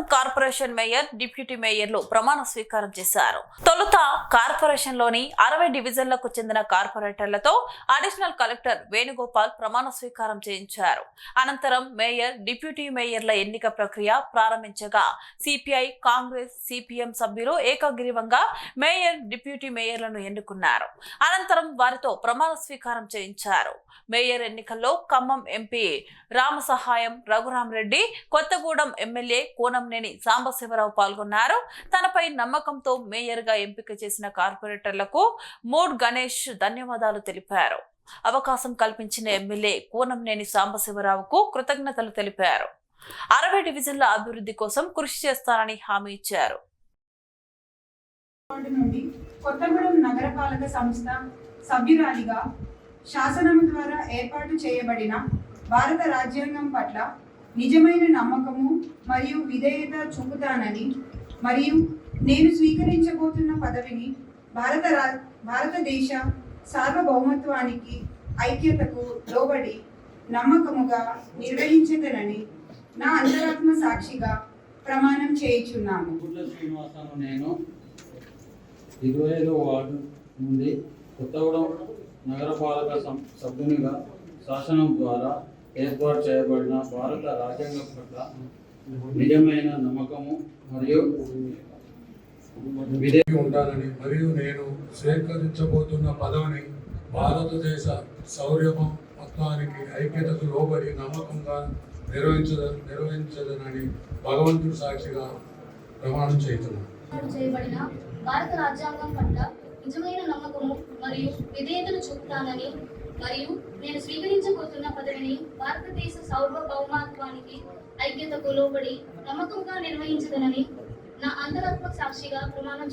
అనంతరం corporation mayor, deputy మేయర్లు ప్రమాణ స్వీకారం చేశారు. తొలుత కార్పొరేషన్ లోని 60 డివిజన్లకు చెందిన కార్పొరేటర్లతో అడిషనల్ కలెక్టర్ వేణుగోపాల్ ప్రమాణ స్వీకారం చేయించారు. అనంతరం మేయర్, డిప్యూటీ మేయర్ల ఎన్నిక ప్రక్రియ ప్రారంభించగా సిపిఐ, కాంగ్రెస్, సిపిఎం సభ్యులు ఏకగ్రీవంగా మేయర్, డిప్యూటీ మేయర్లను ఎన్నుకున్నారు. అనంతరం వారితో ప్రమాణ స్వీకారం చేయించారు. మేయర్ ఎన్నికల్లో ఖమ్మం ఎంపీ రామసహాయం రఘురామరెడ్డి, కొత్తగూడెం ఎమ్మెల్యే కూనంనేని సాంబశివరావు పాల్గొన్నారు. తనపై నమ్మకంతో మేయర్ గా ఎంపిక చేసిన కార్పొరేటర్లకు మూడ్ గణేష్ ధన్యవాదాలు తెలిపారు. అవకాశం కల్పించిన ఎమ్మెల్యే కూనంనేని సాంబశివరావుకు కృతజ్ఞతలు తెలిపారు. 60 డివిజన్ల అభివృద్ధి కోసం కృషి చేస్తానని హామీ ఇచ్చారు. కొత్తగూడెం నగరపాలక సంస్థ సభ్యురాలిగా శాసనం ద్వారా ఏర్పాటు చేయబడిన భారత రాజ్యాంగం పట్ల నిజమైన నమ్మకము మరియు విధేయత చూపుతానని మరియు నేను స్వీకరించబోతున్న పదవిని భారతదేశ సార్వభౌమత్వానికి, ఐక్యతకు లోబడి నమ్మకముగా నిర్వహించదనని నా అంతరాత్మ సాక్షిగా ప్రమాణం చేయుచున్నాను. నేను 25వ వార్డు నుండి కొత్తగూడెం నగరపాలక సభ్యునిగా శాసనం ద్వారా ఏర్పాటు చేయబడిన భారత రాజ్యాంగం పట్ల నిజమైన నమ్మకము మరియు విధేయత ఉంటానని మరియు నేను స్వీకరించబోతున్న పదవిని భారతదేశ సార్వభౌమత్వానికి, ఐక్యతకు లోబడి నమ్మకంగా నిర్వహించదనని భగవంతుడి సాక్షిగా ప్రమాణం చేయబడిన భారత రాజ్యాంగం పట్ల నిజమైన నమ్మకము మరియు విధేయతను చూపుతానని మరియు నేను స్వీకరించబోతున్న పదవిని భారతదేశ సార్వభౌమత్వానికి, ఐక్యతకు లోబడి నమ్మకంగా నిర్వహించదనని నా అంతరాత్మ సాక్షిగా ప్రమాణం